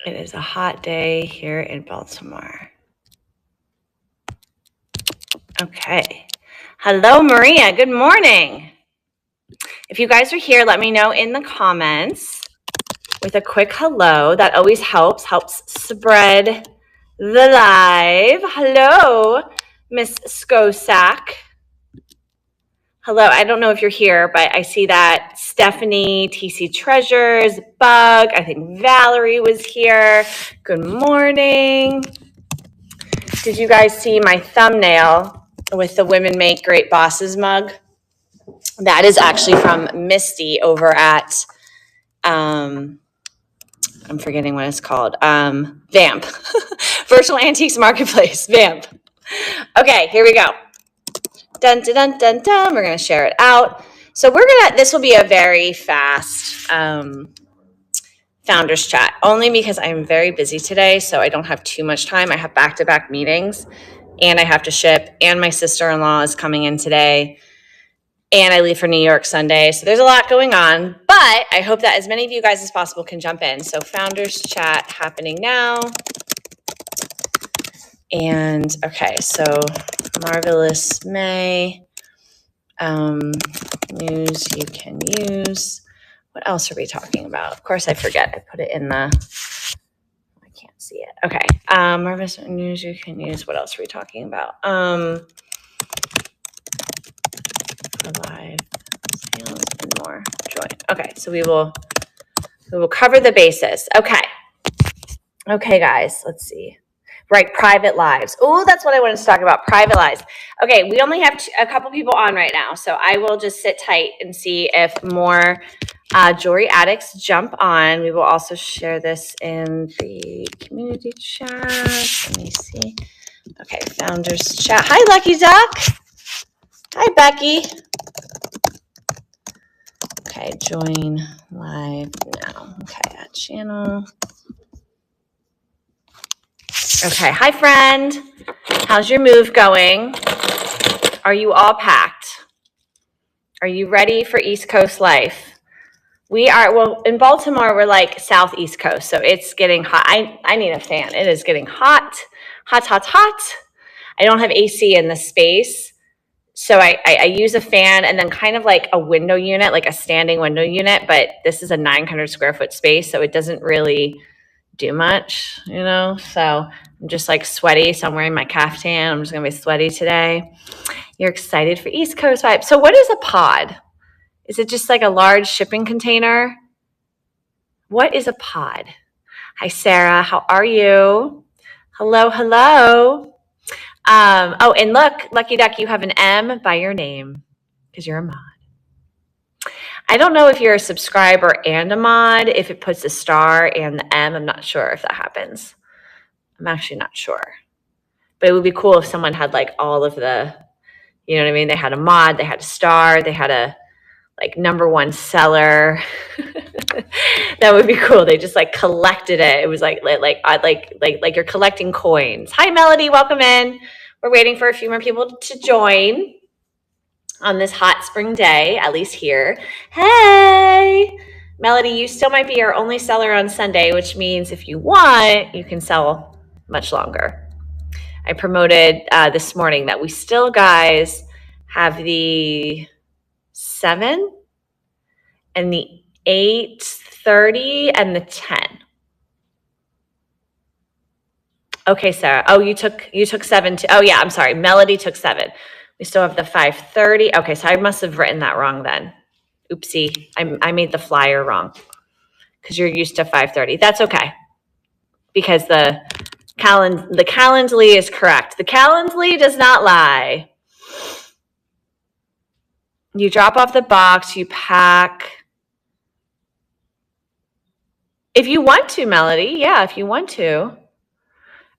It is a hot day here in Baltimore. Okay. Hello, Maria. Good morning. If you guys are here, let me know in the comments with a quick hello. That always helps spread the live. Hello, Miss Skosak. Hello, I don't know if you're here, but I see that Stephanie, TC Treasures, Bug, I think Valerie was here. Good morning. Did you guys see my thumbnail with the Women Make Great Bosses mug? That is actually from Misty over at, I'm forgetting what it's called, Vamp. Virtual Antiques Marketplace, Vamp. Okay, here we go. Dun, dun, dun, dun, dun. We're going to share it out. So this will be a very fast founders chat, only because I'm very busy today, so I don't have too much time. I have back-to-back meetings, and I have to ship, and my sister-in-law is coming in today, and I leave for New York Sunday. So there's a lot going on, but I hope that as many of you guys as possible can jump in. So founders chat happening now. And okay, so Marvelous May, news you can use. What else are we talking about? Of course, I forget. I put it in the, I can't see it. Okay, Marvelous news you can use. What else are we talking about? Live sales and more joy. Okay, so we will cover the bases. Okay, guys, let's see. Right, private lives. Oh, that's what I wanted to talk about, private lives. Okay, we only have a couple people on right now, so I will just sit tight and see if more jewelry addicts jump on. We will also share this in the community chat. Let me see. Okay, founders chat. Hi, Lucky Duck. Hi, Becky. Okay, join live now. Okay, add channel. Okay, hi, friend. How's your move going? Are you all packed? Are you ready for East Coast life? We are, well, in Baltimore, we're like Southeast Coast, so it's getting hot. I need a fan. It is getting hot. I don't have AC in the space, so I use a fan and then kind of like a window unit, like a standing window unit, but this is a 900 square foot space, so it doesn't really do much, so I'm just like sweaty, so I'm wearing my caftan. I'm just gonna be sweaty today. You're excited for East Coast vibe. So what is a pod? Is it just like a large shipping container? What is a pod? Hi, Sarah. How are you? Hello. Oh, and look, Lucky Duck, you have an M by your name because you're a mod. I don't know if you're a subscriber and a mod, if it puts a star and the M. I'm not sure if that happens. I'm actually not sure. But it would be cool if someone had like all of the, you know what I mean? They had a mod, they had a star, they had a like #1 seller. That would be cool. They just like collected it. It was like you're collecting coins. Hi, Melody. Welcome in. We're waiting for a few more people to join on this hot spring day, at least here. Hey, Melody, you still might be our only seller on Sunday, which means if you want, you can sell much longer. I promoted this morning that we still, guys, have the 7 and the 8:30 and the 10. Okay, Sarah. Oh, you took 7 too. Oh yeah, I'm sorry. Melody took 7. We still have the 5:30. Okay, so I must have written that wrong then. Oopsie. I made the flyer wrong because you're used to 5:30. That's okay. Because the Calendly is correct. The Calendly does not lie. You drop off the box, you pack. If you want to, Melody. Yeah, if you want to.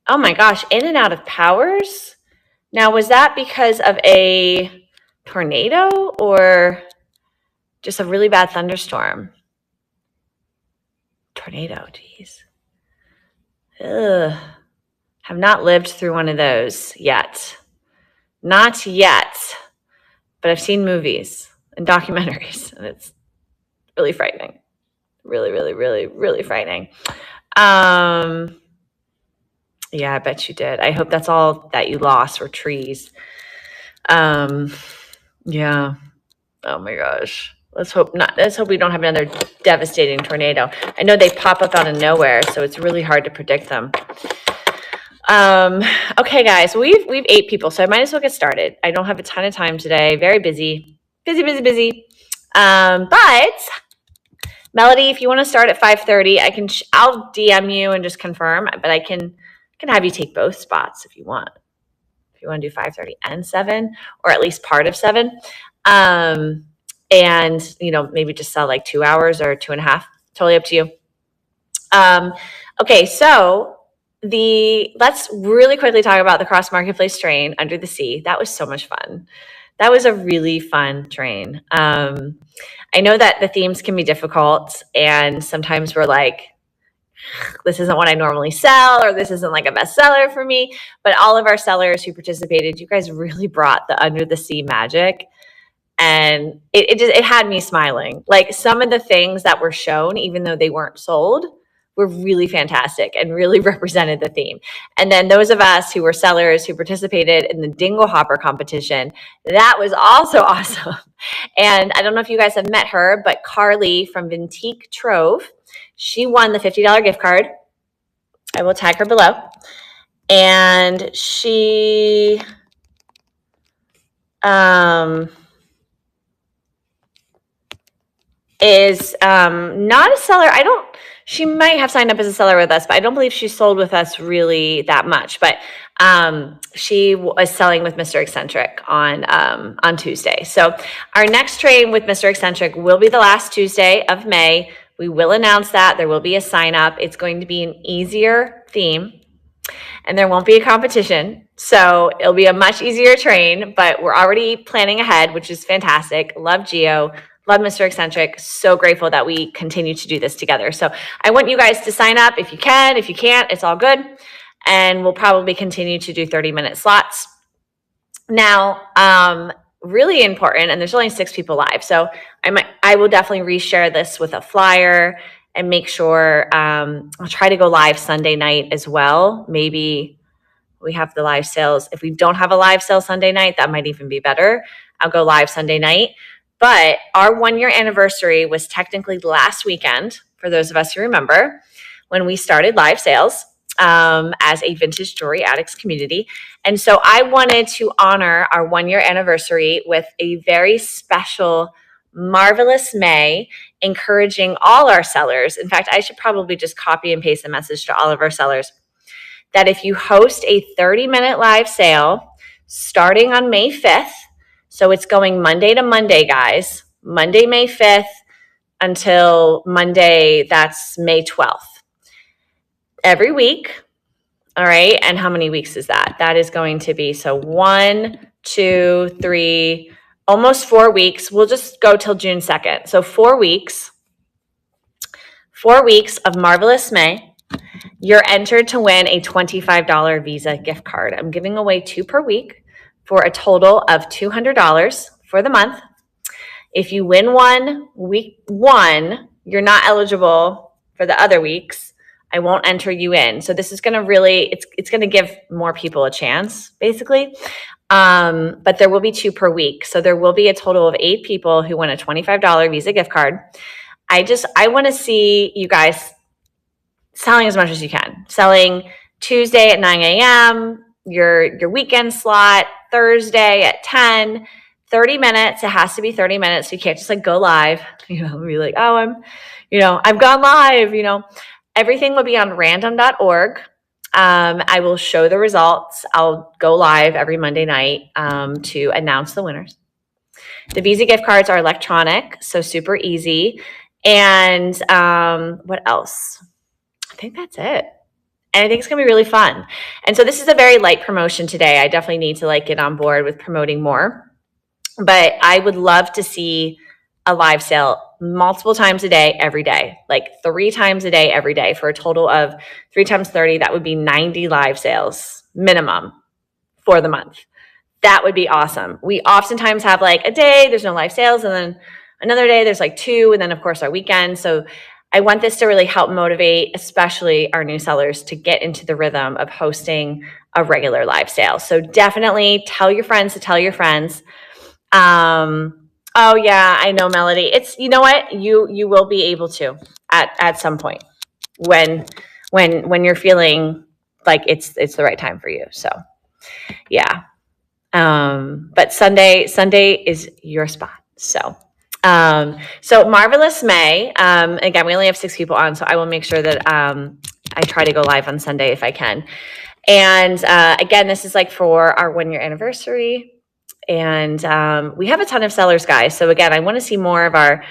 Oh my gosh, in and out of powers? Now, was that because of a tornado or just a really bad thunderstorm? Tornado, geez. Ugh. Have not lived through one of those yet. Not yet. But I've seen movies and documentaries, and it's really frightening. Really, really, really, really frightening. Yeah, I bet you did. I hope that's all that you lost were trees. Yeah. Oh my gosh. Let's hope not. Let's hope we don't have another devastating tornado. I know they pop up out of nowhere, so it's really hard to predict them. Okay, guys, we've 8 people, so I might as well get started. I don't have a ton of time today. Very busy. Busy. But Melody, if you want to start at 5:30, I'll DM you and just confirm, but I can have you take both spots if you want. If you want to do 5:30 and 7, or at least part of 7. And maybe just sell like 2 hours or 2.5. Totally up to you. Okay, so let's really quickly talk about the cross marketplace train Under the Sea. That was so much fun. That was a really fun train. I know that the themes can be difficult, and sometimes we're like, this isn't what I normally sell, or this isn't like a bestseller for me. But all of our sellers who participated, you guys really brought the Under the Sea magic. And it had me smiling. Like, some of the things that were shown, even though they weren't sold, were really fantastic and really represented the theme. And then those of us who were sellers who participated in the Dingle Hopper competition, that was also awesome. And I don't know if you guys have met her, but Carly from Vintique Trove, she won the $50 gift card. I will tag her below. And she is not a seller. She might have signed up as a seller with us, but I don't believe she sold with us really that much. But she was selling with Mr. Eccentric on Tuesday. So our next train with Mr. Eccentric will be the last Tuesday of May. We will announce that. There will be a sign up. It's going to be an easier theme, and there won't be a competition. So it'll be a much easier train, but we're already planning ahead, which is fantastic. Love Geo. Love Mr. Eccentric. So grateful that we continue to do this together. So I want you guys to sign up if you can. If you can't, it's all good. And we'll probably continue to do 30-minute slots. Now, really important, and there's only 6 people live. So I will definitely reshare this with a flyer and make sure I'll try to go live Sunday night as well. Maybe we have the live sales. If we don't have a live sale Sunday night, that might even be better. I'll go live Sunday night. But our 1-year anniversary was technically last weekend, for those of us who remember, when we started live sales as a vintage jewelry addicts community. And so I wanted to honor our 1-year anniversary with a very special, marvelous May, encouraging all our sellers. In fact, I should probably just copy and paste the message to all of our sellers that if you host a 30-minute live sale starting on May 5th, so it's going Monday to Monday, guys. Monday, May 5th until Monday, that's May 12th. Every week, all right? And how many weeks is that? That is going to be, so 1, 2, 3, almost 4 weeks. We'll just go till June 2nd. So 4 weeks. 4 weeks of Marvelous May. You're entered to win a $25 Visa gift card. I'm giving away 2 per week for a total of $200 for the month. If you win one, week 1, you're not eligible for the other weeks. I won't enter you in. So this is going to really, it's going to give more people a chance, basically. But there will be 2 per week. So there will be a total of 8 people who win a $25 Visa gift card. I want to see you guys selling as much as you can. Selling Tuesday at 9 a.m., your weekend slot, Thursday at 10, 30 minutes. It has to be 30 minutes. You can't just like go live, be like, oh, I've gone live, Everything will be on random.org. I will show the results. I'll go live every Monday night to announce the winners. The Visa gift cards are electronic, so super easy. And what else? I think that's it. And I think it's going to be really fun. And so this is a very light promotion today. I definitely need to get on board with promoting more. But I would love to see a live sale multiple times a day, every day, 3 times a day, every day, for a total of 3 times 30. That would be 90 live sales minimum for the month. That would be awesome. We oftentimes have a day, there's no live sales, and then another day there's 2, and then of course our weekend. So I want this to really help motivate, especially our new sellers, to get into the rhythm of hosting a regular live sale. So definitely tell your friends to tell your friends. Oh yeah, I know, Melody. It's, you know what? You will be able to at some point when you're feeling like it's the right time for you. So yeah. But Sunday is your spot. So Marvelous May. Again, we only have 6 people on, so I will make sure that I try to go live on Sunday if I can. And again, this is like for our 1-year anniversary. And we have a ton of sellers, guys. So again, I want to see more of our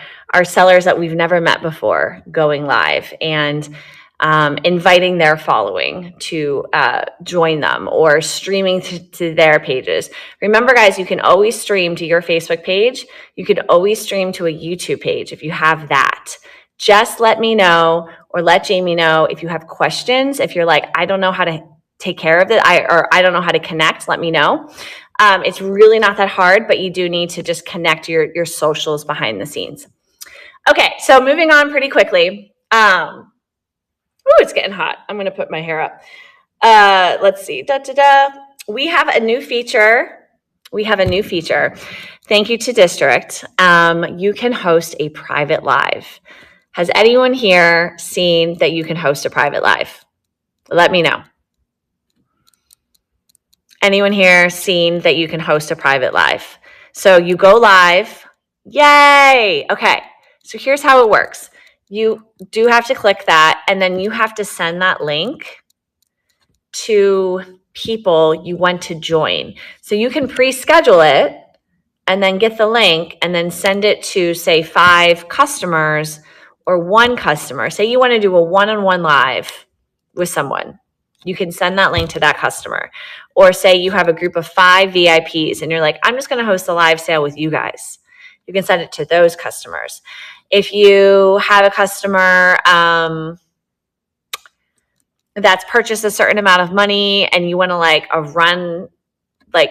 sellers that we've never met before going live, and inviting their following to join them, or streaming to their pages. Remember, guys, you can always stream to your Facebook page. You can always stream to a YouTube page if you have that. Just let me know, or let Jamie know if you have questions. If you're like, I don't know how to take care of it, I don't know how to connect, let me know. It's really not that hard, but you do need to just connect your socials behind the scenes. Okay, so moving on pretty quickly. It's getting hot. I'm going to put my hair up. Let's see. We have a new feature. Thank you to District. You can host a private live. Has anyone here seen that you can host a private live? Let me know. Anyone here seen that you can host a private live? So you go live. Yay! Okay, so here's how it works. You do have to click that, and then you have to send that link to people you want to join. So you can pre-schedule it and then get the link and then send it to, say, 5 customers or 1 customer. Say you want to do a one-on-one live with someone. You can send that link to that customer. Or say you have a group of 5 VIPs and you're like, I'm just going to host a live sale with you guys. You can send it to those customers. If you have a customer that's purchased a certain amount of money and you want to run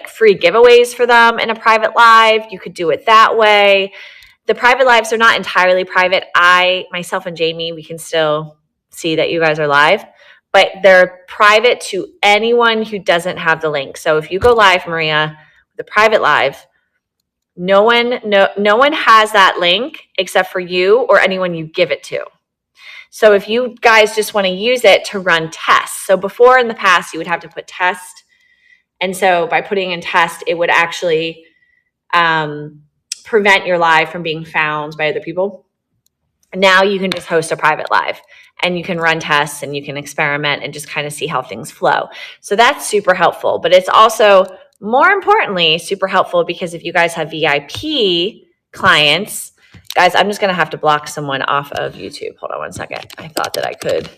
free giveaways for them in a private live, you could do it that way. The private lives are not entirely private. Myself and Jamie, we can still see that you guys are live, but they're private to anyone who doesn't have the link. So if you go live, Maria, the private live, no one has that link except for you or anyone you give it to. So if you guys just want to use it to run tests. So before, in the past, you would have to put test. And so by putting in test, it would actually prevent your live from being found by other people. Now you can just host a private live and you can run tests and you can experiment and just kind of see how things flow. So that's super helpful. But it's also, more importantly, super helpful because if you guys have VIP clients, guys, I'm just going to have to block someone off of YouTube. Hold on one second. I thought that I could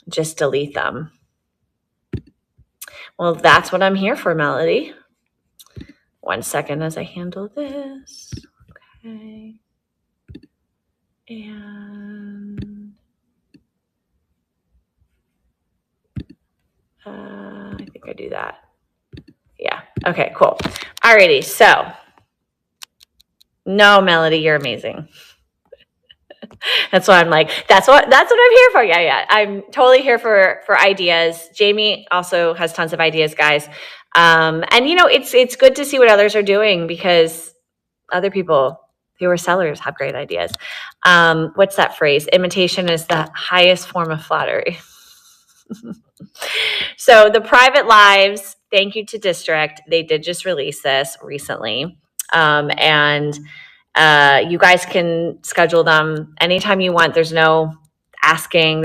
just delete them. Well, that's what I'm here for, Melody. One second as I handle this. Okay. And I think I do that. Yeah. Okay, cool. Alrighty. So, no, Melody, you're amazing. That's why I'm like, that's what I'm here for. Yeah. I'm totally here for ideas. Jamie also has tons of ideas, guys. And it's good to see what others are doing because other people who are sellers have great ideas. What's that phrase? Imitation is the highest form of flattery. So the private lives, thank you to District. They did just release this recently. And you guys can schedule them anytime you want. There's no asking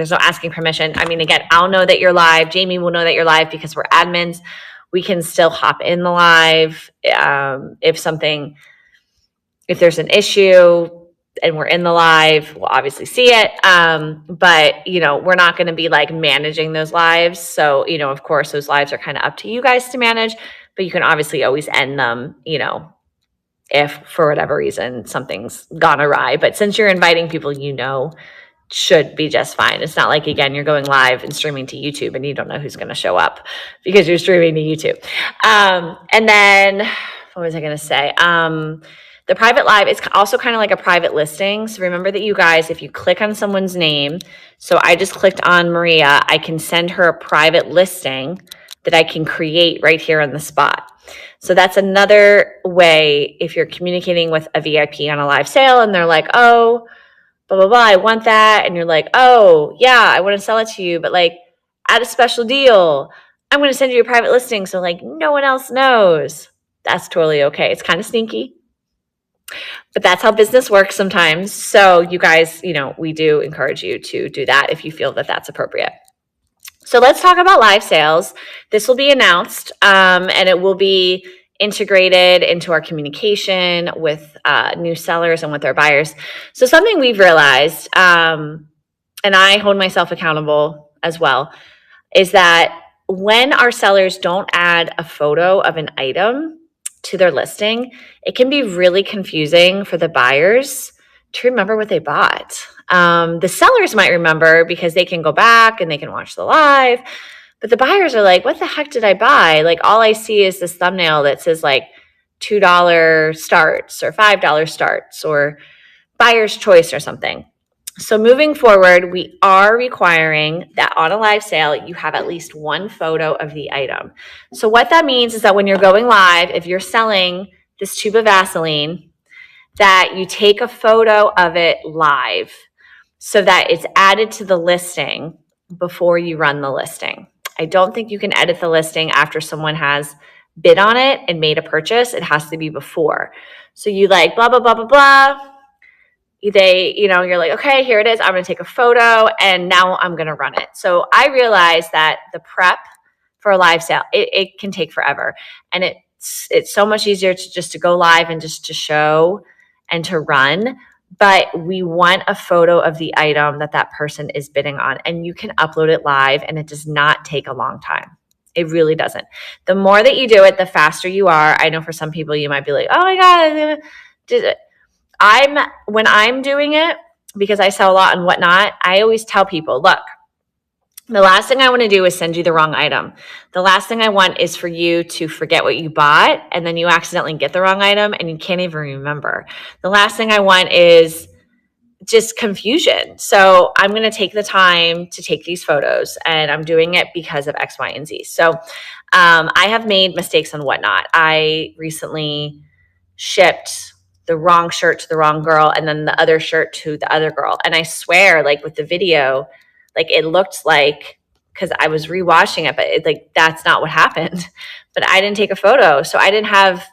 permission. I mean, again, I'll know that you're live. Jamie will know that you're live because we're admins. We can still hop in the live. If there's an issue and we're in the live, we'll obviously see it. But we're not going to be managing those lives. So, of course, those lives are kind of up to you guys to manage, but you can obviously always end them, if for whatever reason something's gone awry. But since you're inviting people, should be just fine. It's not like, again, you're going live and streaming to YouTube and you don't know who's going to show up because you're streaming to YouTube. And then what was I going to say? The The private live is also kind of like a private listing. So remember that you guys, if you click on someone's name, so I just clicked on Maria, I can send her a private listing that I can create right here on the spot. So that's another way if you're communicating with a VIP on a live sale and they're like, oh, blah, blah, blah, I want that. And you're like, oh, yeah, I want to sell it to you, but like add a special deal. I'm going to send you a private listing so like no one else knows. That's totally okay. It's kind of sneaky, but that's how business works sometimes. So you guys, we do encourage you to do that if you feel that that's appropriate. So let's talk about live sales. This will be announced and it will be integrated into our communication with new sellers and with our buyers. So something we've realized, and I hold myself accountable as well, is that when our sellers don't add a photo of an item to their listing, it can be really confusing for the buyers to remember what they bought. The sellers might remember because they can go back and they can watch the live, but the buyers are like, what the heck did I buy? Like all I see is this thumbnail that says like $2 starts or $5 starts or buyer's choice or something. So moving forward, we are requiring that on a live sale, you have at least one photo of the item. So what that means is that when you're going live, if you're selling this tube of Vaseline, that you take a photo of it live so that it's added to the listing before you run the listing. I don't think you can edit the listing after someone has bid on it and made a purchase. It has to be before. So you like blah, blah, blah, blah, blah. You're like, okay, here it is. I'm going to take a photo and now I'm going to run it. So I realized that the prep for a live sale, it can take forever. And it's so much easier to just to go live and just to show and to run. But we want a photo of the item that person is bidding on. And you can upload it live and it does not take a long time. It really doesn't. The more that you do it, the faster you are. I know for some people you might be like, oh my God, when I'm doing it, because I sell a lot and whatnot, I always tell people, look, the last thing I want to do is send you the wrong item. The last thing I want is for you to forget what you bought and then you accidentally get the wrong item and you can't even remember. The last thing I want is just confusion. So I'm going to take the time to take these photos and I'm doing it because of X, Y, and Z. So I have made mistakes and whatnot. I recently shipped the wrong shirt to the wrong girl and then the other shirt to the other girl. And I swear, like with the video, like it looked like, because I was rewatching it, but that's not what happened. But I didn't take a photo. So I didn't have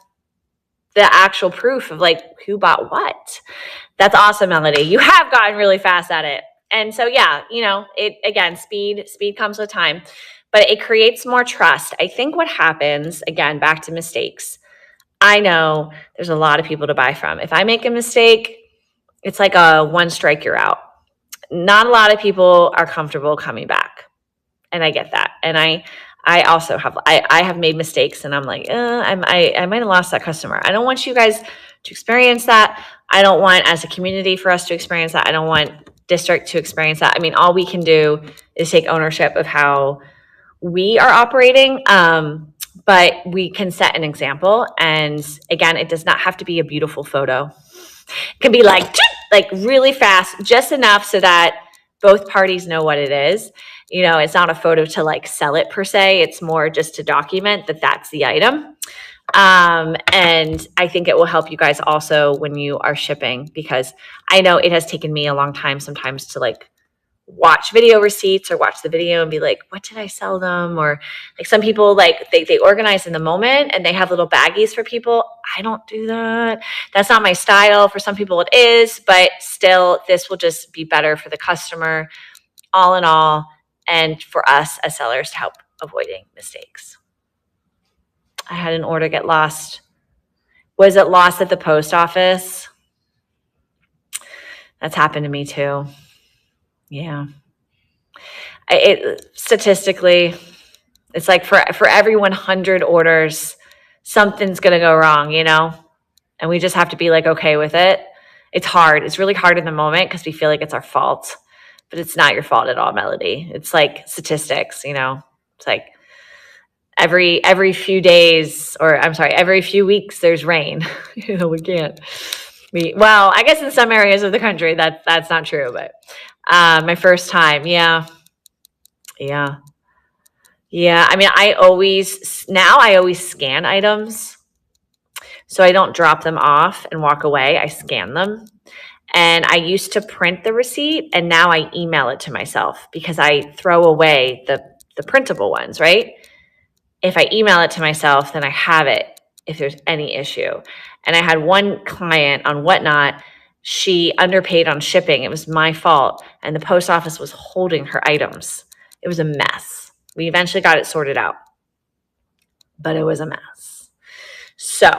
the actual proof of like who bought what. That's awesome, Melody. You have gotten really fast at it. And so, yeah, speed comes with time, but it creates more trust. I think what happens, again, back to mistakes. I know there's a lot of people to buy from. If I make a mistake, it's like a one strike, you're out. Not a lot of people are comfortable coming back. And I get that. And I also have made mistakes and I'm like, I might have lost that customer. I don't want you guys to experience that. I don't want as a community for us to experience that. I don't want district to experience that. I mean, all we can do is take ownership of how we are operating. But we can set an example. And again, it does not have to be a beautiful photo. It can be like really fast, just enough so that both parties know what it is. It's not a photo to like sell it per se. It's more just to document that that's the item. And I think it will help you guys also when you are shipping, because I know it has taken me a long time sometimes to like watch video receipts or watch the video and be like, what did I sell them? Or like some people like they organize in the moment and they have little baggies for people. I don't do that. That's not my style. For some people it is, but still this will just be better for the customer all in all, and for us as sellers to help avoiding mistakes. I had an order get lost. Was it lost at the post office? That's happened to me too. Yeah. Statistically, it's like for every 100 orders, something's going to go wrong, and we just have to be like, okay with it. It's hard. It's really hard in the moment because we feel like it's our fault, but it's not your fault at all, Melody. It's like statistics, It's like, every few days, or I'm sorry, every few weeks there's rain. We can't. Well, I guess in some areas of the country that's not true, but my first time, yeah. I mean, I always scan items, so I don't drop them off and walk away. I scan them. And I used to print the receipt, and now I email it to myself because I throw away the printable ones, right? If I email it to myself, then I have it if there's any issue. And I had one client on Whatnot, she underpaid on shipping. It was my fault. And the post office was holding her items. It was a mess. We eventually got it sorted out, but it was a mess. So,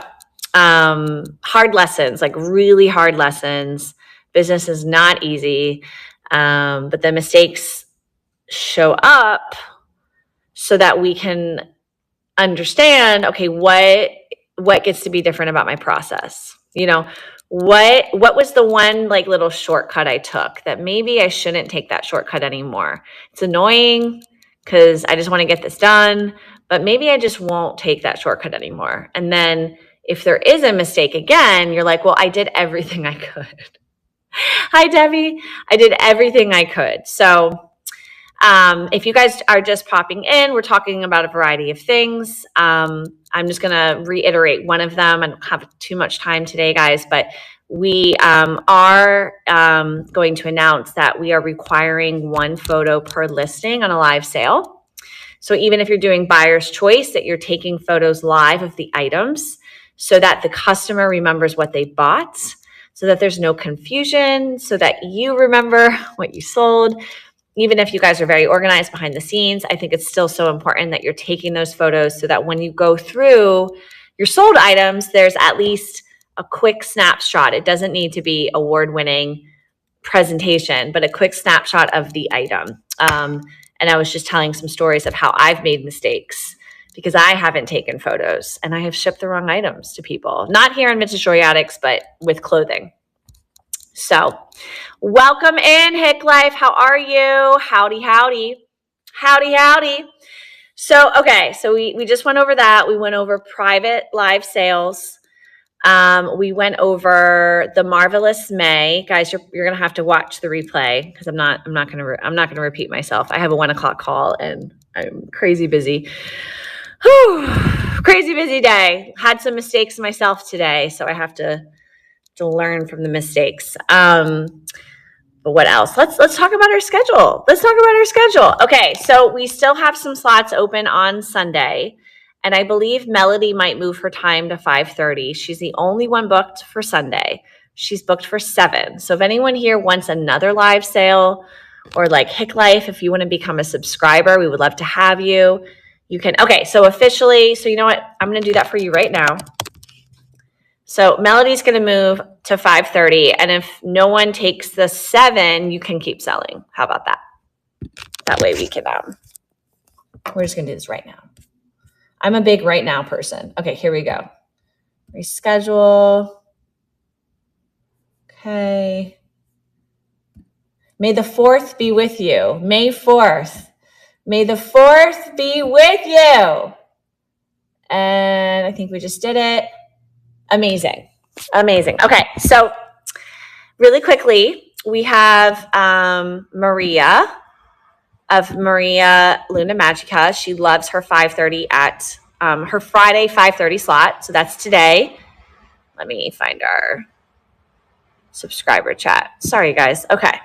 hard lessons, like really hard lessons. Business is not easy, but the mistakes show up so that we can understand, okay, what gets to be different about my process? You know, what was the one like little shortcut I took that maybe I shouldn't take that shortcut anymore? It's annoying because I just want to get this done, but maybe I just won't take that shortcut anymore. And then if there is a mistake again, you're like, well, I did everything I could. Hi, Debbie. I did everything I could. So if you guys are just popping in, we're talking about a variety of things. I'm just going to reiterate one of them. I don't have too much time today, guys, but we are going to announce that we are requiring one photo per listing on a live sale. So even if you're doing buyer's choice, that you're taking photos live of the items so that the customer remembers what they bought, so that there's no confusion, so that you remember what you sold. Even if you guys are very organized behind the scenes, I think it's still so important that you're taking those photos so that when you go through your sold items, there's at least a quick snapshot. It doesn't need to be award-winning presentation, but a quick snapshot of the item. And I was just telling some stories of how I've made mistakes because I haven't taken photos and I have shipped the wrong items to people. Not here in Vintage Jewelry, but with clothing. So welcome in, Hick Life. How are you? Howdy, howdy. Howdy, howdy. So, okay, so we just went over that. We went over private live sales. We went over the Marvelous May. Guys, you're going to have to watch the replay because I'm not going to repeat myself. I have a 1 o'clock call and I'm crazy busy. Whew, crazy busy day. Had some mistakes myself today, so I have to learn from the mistakes. But what else? Let's talk about our schedule. Okay, so we still have some slots open on Sunday, and I believe Melody might move her time to 5:30. She's the only one booked for Sunday. She's booked for 7. So if anyone here wants another live sale or like Hick Life, if you want to become a subscriber, we would love to have you. You can. Okay, so officially, so you know what? I'm going to do that for you right now. So Melody's going to move to 5:30, and if no one takes the 7, you can keep selling. How about that? That way we can, we're just going to do this right now. I'm a big right now person. Okay, here we go. Reschedule. Okay. May the 4th be with you. May 4th. May the 4th be with you. And I think we just did it. Amazing. Okay, so really quickly, we have Maria of Maria Luna Magica. She loves her 5:30 at her Friday 5:30 slot. So that's today. Let me find our subscriber chat. Sorry, guys. Okay.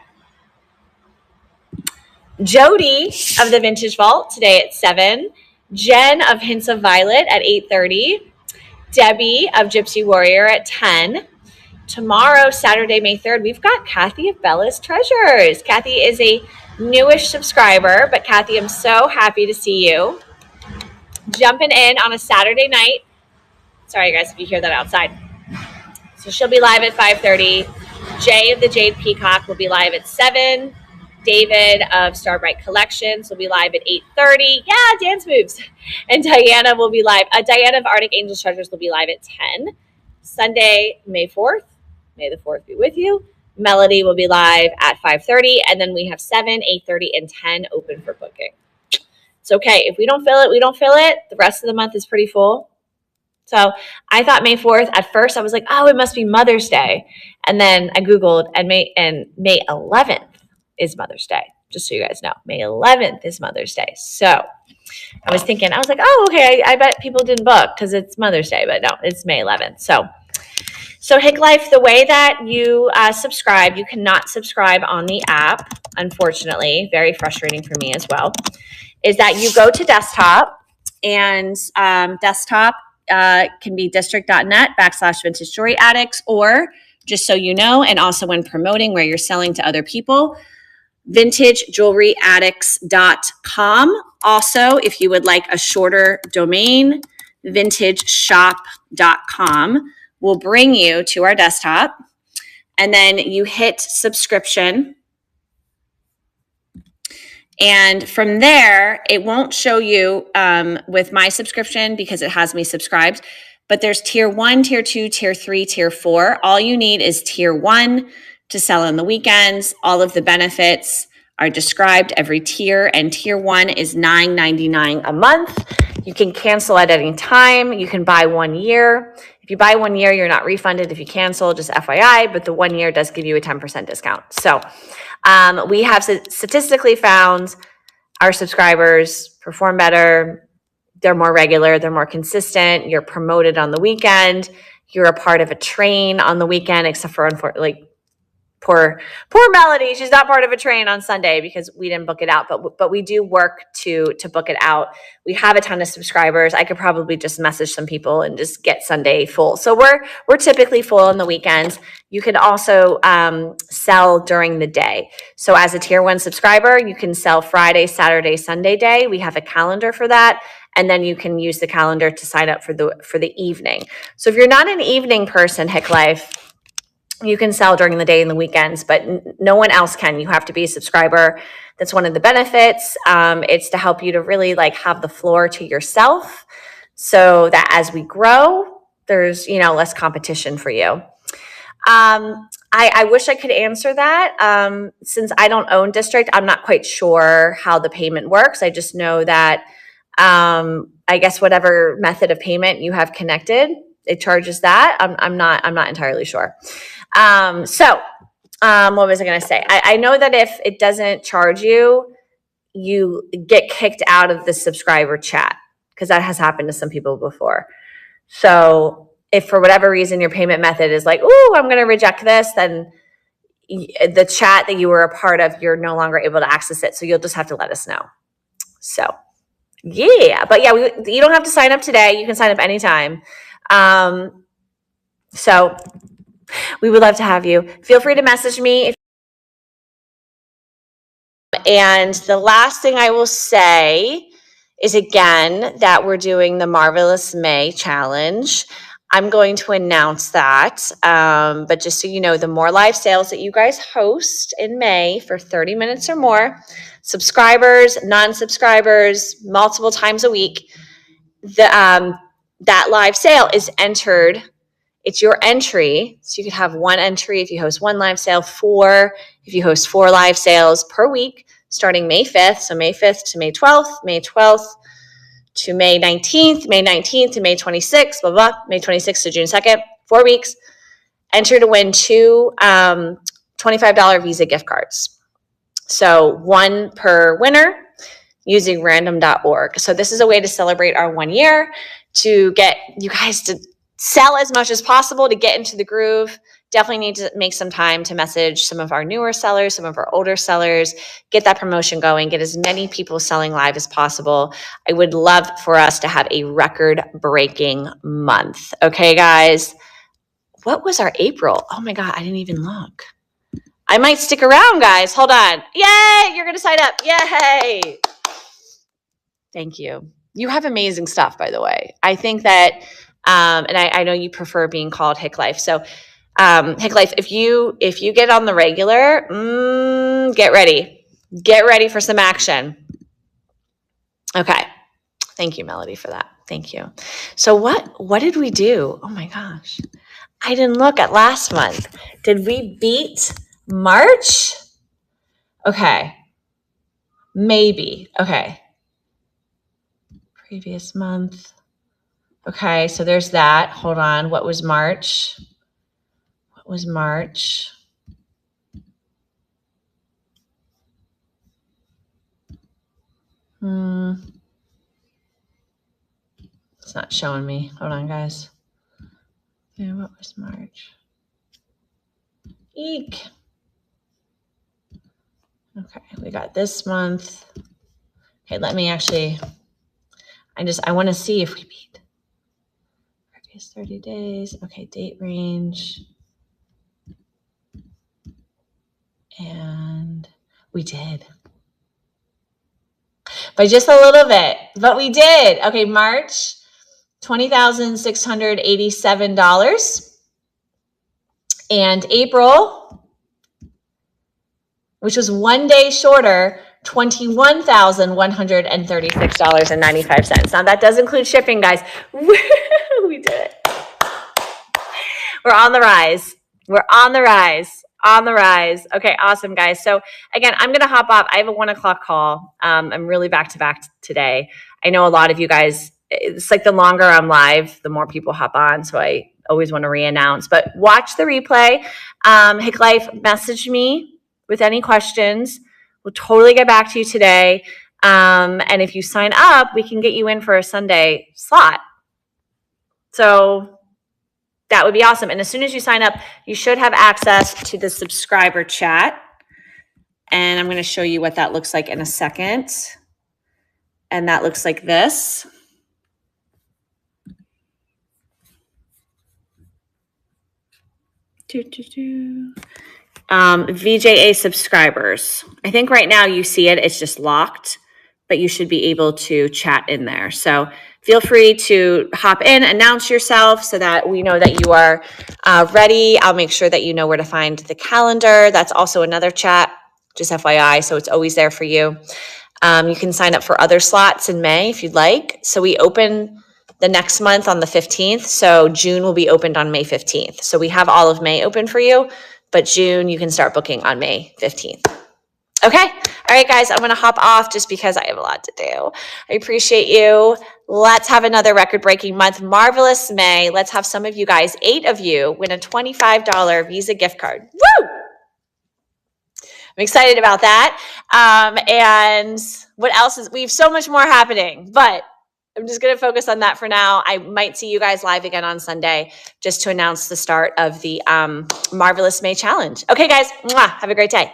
Jody of the Vintage Vault today at 7. Jen of Hints of Violet at 8:30. Debbie of Gypsy Warrior at 10. Tomorrow, Saturday, May 3rd, we've got Kathy of Bella's Treasures. Kathy is a newish subscriber, but Kathy, I'm so happy to see you. Jumping in on a Saturday night. Sorry, guys, if you hear that outside. So she'll be live at 5:30. Jay of the Jade Peacock will be live at 7. David of Starbright Collections will be live at 8:30. Yeah, dance moves. And Diana will be live. Diana of Arctic Angels Treasures will be live at 10. Sunday, May 4th. May the 4th be with you. Melody will be live at 5:30. And then we have 7, 8:30, and 10 open for booking. It's okay. If we don't fill it, we don't fill it. The rest of the month is pretty full. So I thought May 4th. At first, I was like, oh, it must be Mother's Day. And then I Googled, and May 11th is Mother's Day. Just so you guys know, May 11th is Mother's Day. So I was thinking, I was like, oh, okay, I bet people didn't book because it's Mother's Day. But no, it's May 11th. So Hick Life, the way that you subscribe, you cannot subscribe on the app, unfortunately. Very frustrating for me as well. Is that you go to desktop, and desktop can be district.net/vintage jewelry addicts, or just so you know, and also when promoting where you're selling to other people, vintagejewelryaddicts.com. Also, if you would like a shorter domain, vintageshop.com will bring you to our desktop, and then you hit subscription. And from there, it won't show you with my subscription because it has me subscribed, but there's tier 1, tier 2, tier 3, tier 4. All you need is tier 1 to sell on the weekends. All of the benefits are described every tier, and tier 1 is $9.99 a month. You can cancel at any time. You can buy 1 year. If you buy 1 year, you're not refunded if you cancel, just FYI, but the 1 year does give you a 10% discount. So we have statistically found our subscribers perform better. They're more regular. They're more consistent. You're promoted on the weekend. You're a part of a train on the weekend, except for poor Melody. She's not part of a train on Sunday because we didn't book it out, but we do work to book it out. We have a ton of subscribers. I could probably just message some people and just get Sunday full. So we're typically full on the weekends. You can also sell during the day. So as a tier 1 subscriber, you can sell Friday, Saturday, Sunday day. We have a calendar for that. And then you can use the calendar to sign up for the evening. So if you're not an evening person, Hick Life, you can sell during the day and the weekends, but no one else can. You have to be a subscriber. That's one of the benefits. It's to help you to really have the floor to yourself so that as we grow, there's, less competition for you. I wish I could answer that. Since I don't own District, I'm not quite sure how the payment works. I just know that, I guess whatever method of payment you have connected, it charges that. I'm not entirely sure. What was I going to say? I know that if it doesn't charge you, you get kicked out of the subscriber chat because that has happened to some people before. So if for whatever reason your payment method is like, ooh, I'm going to reject this, then the chat that you were a part of, you're no longer able to access it. So you'll just have to let us know. So yeah, but yeah, you don't have to sign up today. You can sign up anytime. So we would love to have you. Feel free to message me. And the last thing I will say is, again, that we're doing the Marvelous May Challenge. I'm going to announce that. But just so you know, the more live sales that you guys host in May for 30 minutes or more, subscribers, non-subscribers, multiple times a week, that live sale is entered. It's your entry. So you could have 1 entry if you host 1 live sale, 4 if you host 4 live sales per week, starting May 5th. So May 5th to May 12th, May 12th to May 19th, May 19th to May 26th, blah, blah, May 26th to June 2nd, 4 weeks. Enter to win 2 $25 Visa gift cards. So 1 per winner using random.org. So this is a way to celebrate our 1 year, to get you guys to sell as much as possible, to get into the groove. Definitely need to make some time to message some of our newer sellers, some of our older sellers, get that promotion going, get as many people selling live as possible. I would love for us to have a record-breaking month. Okay, guys? What was our April? Oh my God, I didn't even look. I might stick around, guys. Hold on. Yay, you're going to sign up. Yay. Thank you. You have amazing stuff, by the way. I think that, and I know you prefer being called Hick Life. So Hick Life, if you get on the regular, get ready. Get ready for some action. Okay. Thank you, Melody, for that. Thank you. So what did we do? Oh my gosh. I didn't look at last month. Did we beat March? Okay. Maybe. Okay. previous month. Okay, so there's that. Hold on. What was March? What was March? It's not showing me. Hold on, guys. Yeah, what was March? Eek. Okay, we got this month. Okay, let me actually, I want to see if we beat previous 30 days. Okay, date range. And we did. By just a little bit, but we did. Okay, March, $20,687. And April, which was 1 day shorter, $21,136.95. Now that does include shipping, guys. We did it. We're on the rise. We're on the rise. On the rise. Okay, awesome, guys. So again, I'm going to hop off. I have a 1 o'clock call. I'm really back to back today. I know a lot of you guys, it's like the longer I'm live, the more people hop on. So I always want to re-announce. But watch the replay. Hick Life, message me with any questions. We'll totally get back to you today. And if you sign up, we can get you in for a Sunday slot. So that would be awesome. And as soon as you sign up, you should have access to the subscriber chat. And I'm going to show you what that looks like in a second. And that looks like this. VJA subscribers. I think right now you see it, it's just locked, but you should be able to chat in there. So feel free to hop in, announce yourself so that we know that you are ready. I'll make sure that you know where to find the calendar. That's also another chat, just FYI, so it's always there for you. You can sign up for other slots in May if you'd like. So we open the next month on the 15th. So June will be opened on May 15th. So we have all of May open for you, but June you can start booking on May 15th. Okay. All right, guys, I'm going to hop off just because I have a lot to do. I appreciate you. Let's have another record-breaking month. Marvelous May. Let's have some of you guys, 8 of you, win a $25 Visa gift card. Woo! I'm excited about that. And what else is, we have so much more happening, but I'm just going to focus on that for now. I might see you guys live again on Sunday just to announce the start of the Marvelous May Challenge. Okay, guys, have a great day.